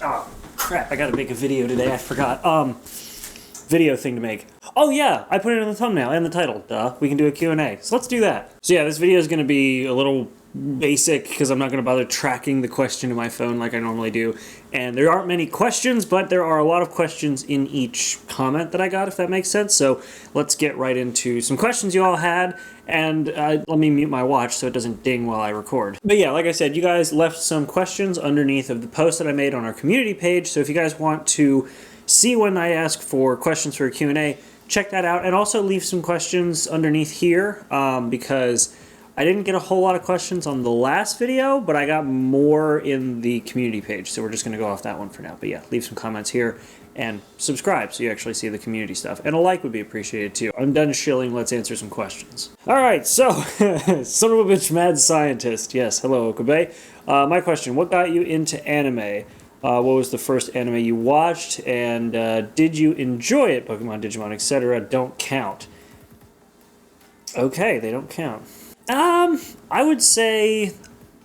Oh, crap, I gotta make a video today, I forgot. Video thing to make. Oh yeah, I put it in the thumbnail and the title, duh. We can do a Q&A, so let's do that. So yeah, this video is gonna be a little basic because I'm not gonna bother tracking the question in my phone like I normally do. And there aren't many questions, but there are a lot of questions in each comment that I got, if that makes sense. So let's get right into some questions you all had. And let me mute my watch so it doesn't ding while I record. But yeah, like I said, you guys left some questions underneath of the post that I made on our community page. So if you guys want to see when I ask for questions for a Q&A, check that out. And also leave some questions underneath here because I didn't get a whole lot of questions on the last video, but I got more in the community page. So we're just gonna go off that one for now. But yeah, leave some comments here and subscribe so you actually see the community stuff. And a like would be appreciated too. I'm done shilling, let's answer some questions. All right, so, son of a bitch mad scientist. Yes, hello, Okabe. My question, what got you into anime? What was the first anime you watched? And did you enjoy it? Pokemon, Digimon, etc. don't count. Okay, they don't count. I would say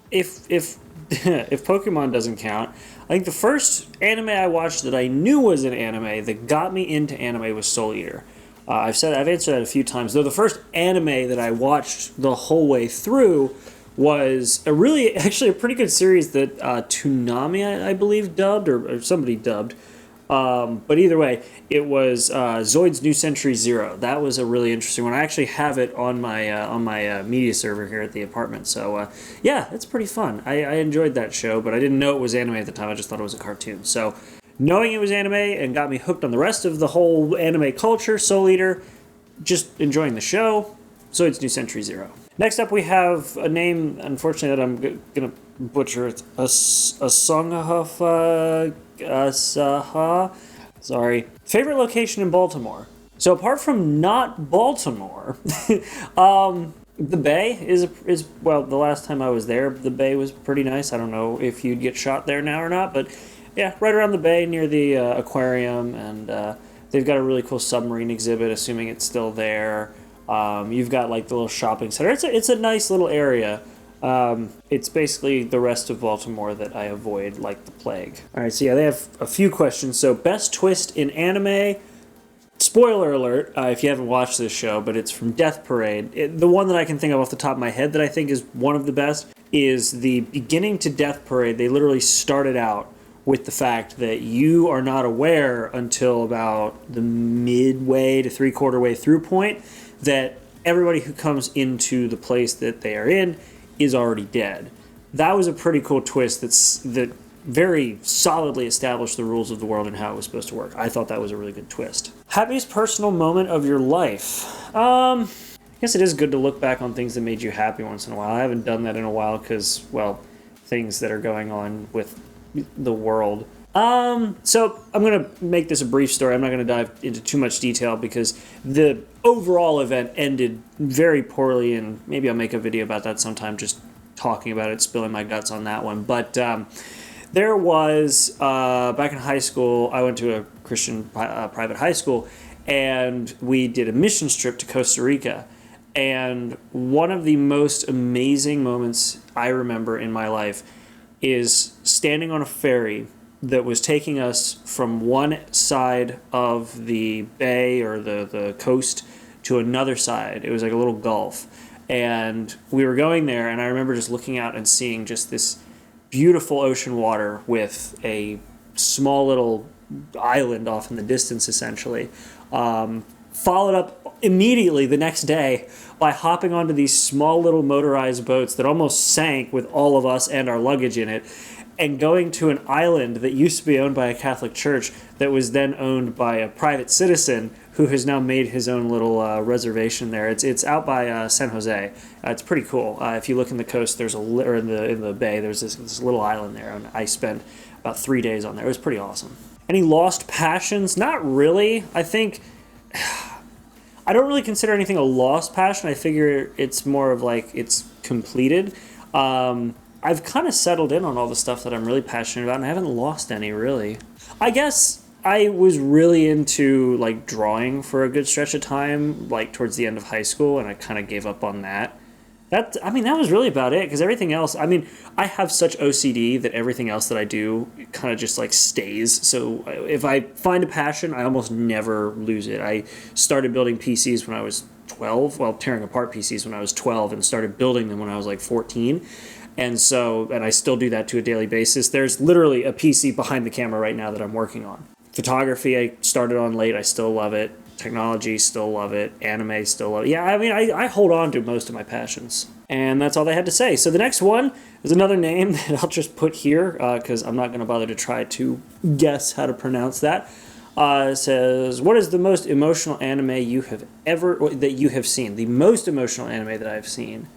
if if Pokemon doesn't count, I think the first anime I watched that I knew was an anime that got me into anime was Soul Eater. I've answered that a few times. Though the first anime that I watched the whole way through was actually a pretty good series that Toonami, I believe, dubbed or somebody dubbed. But either way, it was Zoid's New Century Zero. That was a really interesting one. I actually have it on my media server here at the apartment. So yeah, it's pretty fun. I enjoyed that show, but I didn't know it was anime at the time. I just thought it was a cartoon. So knowing it was anime and got me hooked on the rest of the whole anime culture, Soul Eater, just enjoying the show, Zoid's New Century Zero. Next up, we have a name, unfortunately, that I'm gonna butcher. It's Asaha. Sorry. Favorite location in Baltimore. So apart from not Baltimore, the Bay is well, the last time I was there, the Bay was pretty nice. I don't know if you'd get shot there now or not, but yeah, right around the Bay near the aquarium, and they've got a really cool submarine exhibit, assuming it's still there. You've got like the little shopping center. It's a nice little area. It's basically the rest of Baltimore that I avoid like the plague. All right, so yeah, they have a few questions. So best twist in anime. Spoiler alert, if you haven't watched this show, but it's from Death Parade. The one that I can think of off the top of my head that I think is one of the best is the beginning to Death Parade. They literally started out with the fact that you are not aware until about the midway to three-quarter way through point that everybody who comes into the place that they are in is already dead. That was a pretty cool twist that very solidly established the rules of the world and how it was supposed to work. I thought that was a really good twist. Happiest personal moment of your life? I guess it is good to look back on things that made you happy once in a while. I haven't done that in a while because, well, things that are going on with the world. So I'm going to make this a brief story. I'm not going to dive into too much detail because the overall event ended very poorly, and maybe I'll make a video about that sometime, just talking about it, spilling my guts on that one. But there was, back in high school, I went to a Christian private high school, and we did a mission trip to Costa Rica. And one of the most amazing moments I remember in my life is standing on a ferry that was taking us from one side of the bay or the coast to another side. It was like a little gulf. And we were going there, and I remember just looking out and seeing just this beautiful ocean water with a small little island off in the distance, essentially. Followed up immediately the next day by hopping onto these small little motorized boats that almost sank with all of us and our luggage in it, and going to an island that used to be owned by a Catholic church that was then owned by a private citizen who has now made his own little reservation there. It's out by San Jose. It's pretty cool. If you look in the coast, there's in the bay, there's this little island there, and I spent about 3 days on there. It was pretty awesome. Any lost passions? Not really. I think I don't really consider anything a lost passion. I figure it's more of like it's completed. I've kind of settled in on all the stuff that I'm really passionate about, and I haven't lost any, really. I guess I was really into, like, drawing for a good stretch of time, like, towards the end of high school, and I kind of gave up on that. I mean, that was really about it, because everything else, I mean, I have such OCD that everything else that I do kind of just like stays. So if I find a passion, I almost never lose it. I started building PCs when I was 12, well, tearing apart PCs when I was 12, and started building them when I was like 14. And I still do that to a daily basis. There's literally a PC behind the camera right now that I'm working on. Photography, I started on late. I still love it. Technology, still love it. Anime, still love it. Yeah, I mean, I hold on to most of my passions. And that's all they had to say. So the next one is another name that I'll just put here because I'm not going to bother to try to guess how to pronounce that. It says, what is the most emotional anime you have that you have seen? The most emotional anime that I've seen.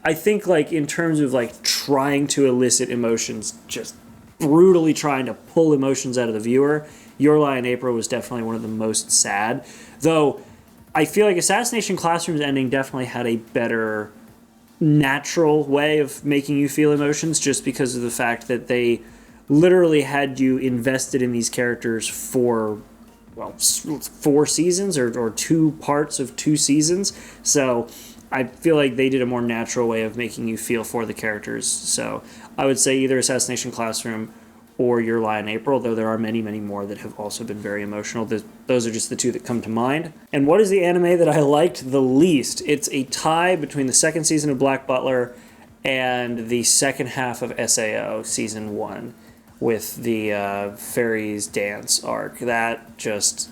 I think, like, in terms of, like, trying to elicit emotions, just brutally trying to pull emotions out of the viewer, Your Lie in April was definitely one of the most sad. Though, I feel like Assassination Classroom's ending definitely had a better natural way of making you feel emotions, just because of the fact that they literally had you invested in these characters for, well, 4 seasons or 2 parts of 2 seasons. So I feel like they did a more natural way of making you feel for the characters. So I would say either Assassination Classroom or Your Lie in April, though there are many, many more that have also been very emotional. Those are just the 2 that come to mind. And what is the anime that I liked the least? It's a tie between the 2nd season of Black Butler and the second half of SAO Season 1 with the Fairies Dance arc. That just...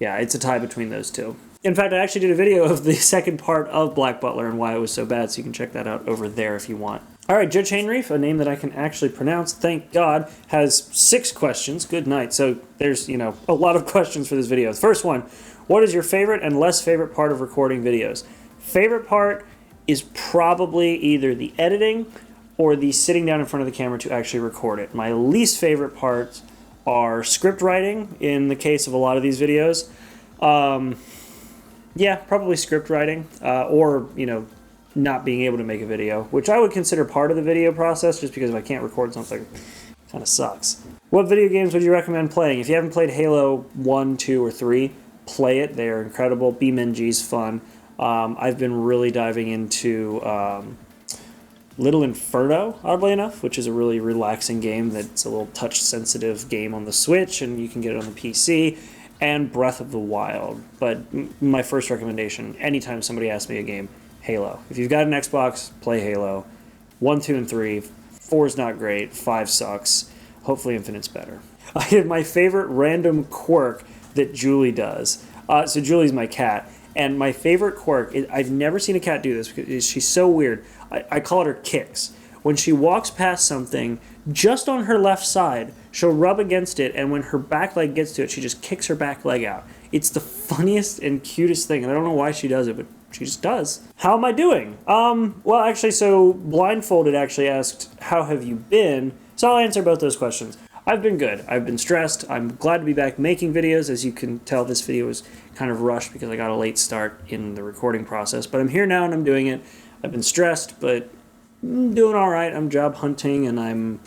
yeah, it's a tie between those 2. In fact, I actually did a video of the second part of Black Butler and why it was so bad, so you can check that out over there if you want. All right, Judge Heinrief, a name that I can actually pronounce, thank God, has 6 questions. Good night. So there's, a lot of questions for this video. The first one, what is your favorite and less favorite part of recording videos? Favorite part is probably either the editing or the sitting down in front of the camera to actually record it. My least favorite parts are script writing in the case of a lot of these videos. Yeah, probably script writing, or, not being able to make a video, which I would consider part of the video process, just because if I can't record something, it kind of sucks. What video games would you recommend playing? If you haven't played Halo 1, 2, or 3, play it. They're incredible. BeamNG's fun. I've been really diving into Little Inferno, oddly enough, which is a really relaxing game that's a little touch-sensitive game on the Switch, and you can get it on the PC. And Breath of the Wild. But my first recommendation, anytime somebody asks me a game, Halo. If you've got an Xbox, play Halo. 1, 2, and 3. 4 is not great. 5 sucks. Hopefully Infinite's better. I have my favorite random quirk that Julie does. So Julie's my cat. And my favorite quirk, I've never seen a cat do this because she's so weird. I call it her kicks. When she walks past something, just on her left side, she'll rub against it, and when her back leg gets to it, she just kicks her back leg out. It's the funniest and cutest thing, and I don't know why she does it, but she just does. How am I doing? Well, actually, so Blindfolded actually asked, how have you been? So I'll answer both those questions. I've been good. I've been stressed. I'm glad to be back making videos. As you can tell, this video was kind of rushed because I got a late start in the recording process, but I'm here now and I'm doing it. I've been stressed, but I'm doing all right. I'm job hunting and I'm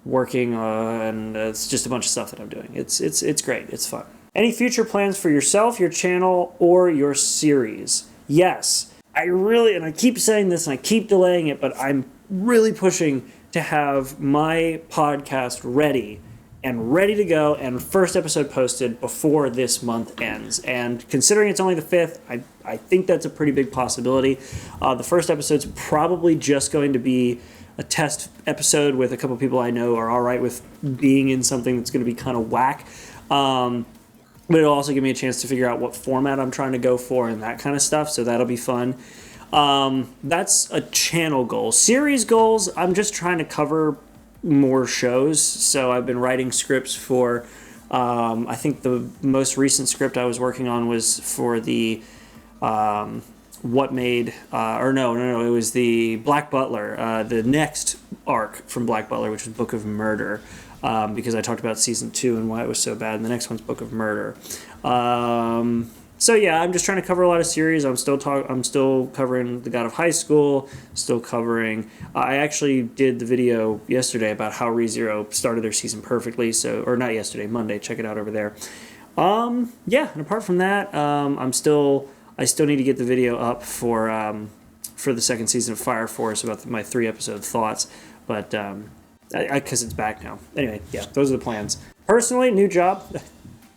working, and it's just a bunch of stuff that I'm doing. It's great. It's fun. Any future plans for yourself, your channel, or your series? Yes. And I keep saying this and I keep delaying it, but I'm really pushing to have my podcast ready to go and first episode posted before this month ends. And considering it's only the 5th, I think that's a pretty big possibility. The first episode's probably just going to be a test episode with a couple people I know are all right with being in something that's going to be kind of whack. But it'll also give me a chance to figure out what format I'm trying to go for and that kind of stuff, so that'll be fun. That's a channel goal. Series goals, I'm just trying to cover more shows, so I've been writing scripts for, I think the most recent script I was working on was for the, it was the Black Butler, the next arc from Black Butler, which was Book of Murder, because I talked about season 2 and why it was so bad, and the next one's Book of Murder. So yeah, I'm just trying to cover a lot of series. I'm still covering The God of High School. Still covering. I actually did the video yesterday about how ReZero started their season perfectly. Or not yesterday, Monday. Check it out over there. Yeah, and apart from that, I I still need to get the video up for the second season of Fire Force about my 3-episode thoughts, but because it's back now. Anyway, yeah, those are the plans. Personally, new job.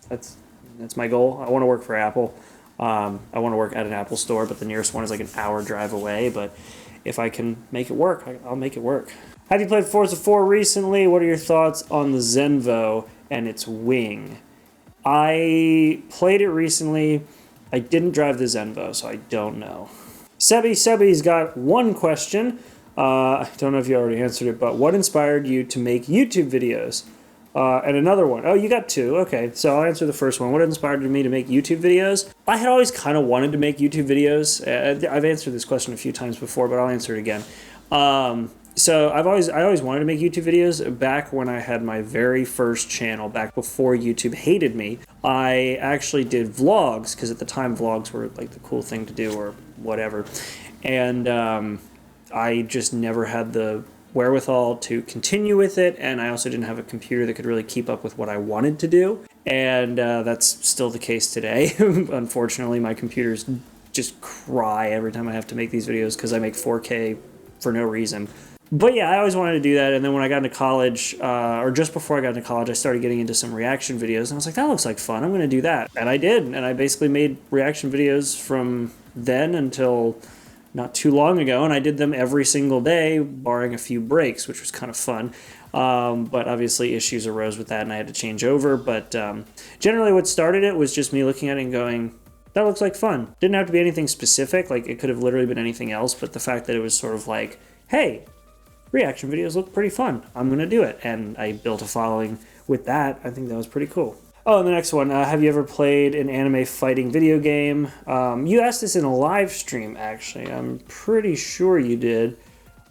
That's my goal. I want to work for Apple. I want to work at an Apple store, but the nearest one is like an hour drive away. But if I can make it work, I'll make it work. Have you played Forza 4 recently? What are your thoughts on the Zenvo and its wing? I played it recently. I didn't drive the Zenvo, so I don't know. Sebi's got one question. I don't know if you already answered it, but what inspired you to make YouTube videos? And another one. Oh, you got two. Okay, so I'll answer the first one. What inspired me to make YouTube videos? I had always kind of wanted to make YouTube videos. I've answered this question a few times before, but I'll answer it again. So I always wanted to make YouTube videos. Back when I had my very first channel, back before YouTube hated me, I actually did vlogs, because at the time vlogs were like the cool thing to do or whatever. And I just never had the wherewithal to continue with it, and I also didn't have a computer that could really keep up with what I wanted to do, and that's still the case today. Unfortunately, my computers just cry every time I have to make these videos because I make 4K for no reason. But yeah, I always wanted to do that, and then when I got into college, or just before I got into college, I started getting into some reaction videos, and I was like, that looks like fun, I'm going to do that. And I did, and I basically made reaction videos from then until not too long ago, and I did them every single day, barring a few breaks, which was kind of fun. But obviously issues arose with that, and I had to change over. But generally what started it was just me looking at it and going, that looks like fun. Didn't have to be anything specific, like it could have literally been anything else, but the fact that it was sort of like, hey, reaction videos look pretty fun, I'm gonna do it. And I built a following with that. I think that was pretty cool. Oh, and the next one, have you ever played an anime fighting video game? You asked this in a live stream, actually. I'm pretty sure you did.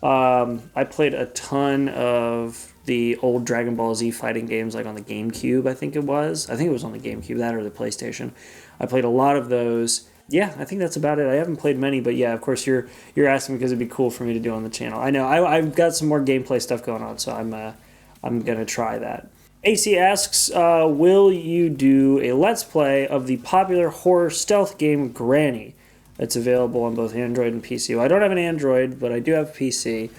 I played a ton of the old Dragon Ball Z fighting games, like on the GameCube, I think it was. I think it was on the GameCube, that or the PlayStation. I played a lot of those. Yeah, I think that's about it. I haven't played many, but yeah, of course you're asking because it'd be cool for me to do on the channel. I know, I've got some more gameplay stuff going on, so I'm gonna try that. AC asks, will you do a Let's Play of the popular horror stealth game Granny? It's available on both Android and PC. Well, I don't have an Android, but I do have a PC,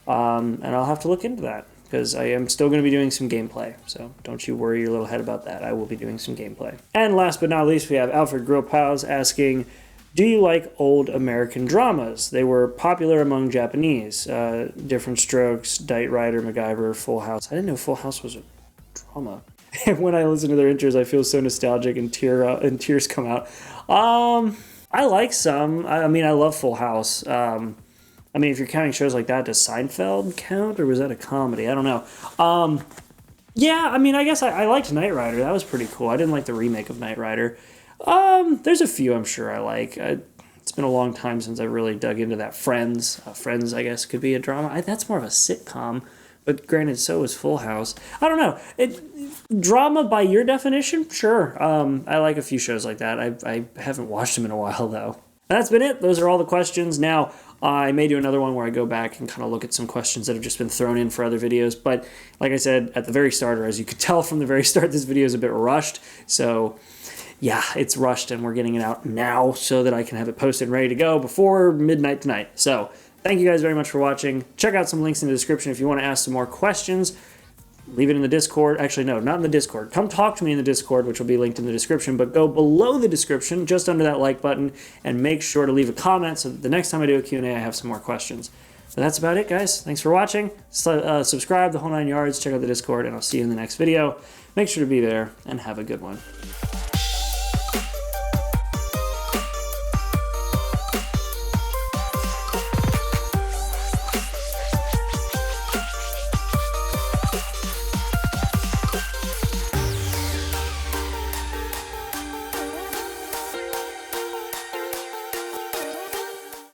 and I'll have to look into that, because I am still going to be doing some gameplay, so don't you worry your little head about that. I will be doing some gameplay. And last but not least, we have Alfred Grillpals asking, do you like old American dramas? They were popular among Japanese. Different Strokes, Knight Rider, MacGyver, Full House. I didn't know Full House was a drama. And when I listen to their intros, I feel so nostalgic and tears come out. I like some. I mean, I love Full House. I mean, if you're counting shows like that, does Seinfeld count, or was that a comedy? I don't know. Yeah, I mean, I guess I liked Knight Rider. That was pretty cool. I didn't like the remake of Knight Rider. There's a few I'm sure I like. It's been a long time since I really dug into that. Friends, I guess, could be a drama. That's more of a sitcom. But granted, so is Full House. I don't know. Drama by your definition? Sure. I like a few shows like that. I haven't watched them in a while, though. That's been it. Those are all the questions. Now, I may do another one where I go back and kind of look at some questions that have just been thrown in for other videos. But like I said, at the very start, or as you could tell from the very start, this video is a bit rushed. So yeah, it's rushed, and we're getting it out now so that I can have it posted and ready to go before midnight tonight. So thank you guys very much for watching. Check out some links in the description if you want to ask some more questions. Leave it in the Discord. Actually, no, not in the Discord. Come talk to me in the Discord, which will be linked in the description, but go below the description, just under that like button, and make sure to leave a comment so that the next time I do a Q&A, I have some more questions. But that's about it, guys. Thanks for watching. Subscribe, the whole 9 yards. Check out the Discord, and I'll see you in the next video. Make sure to be there, and have a good one.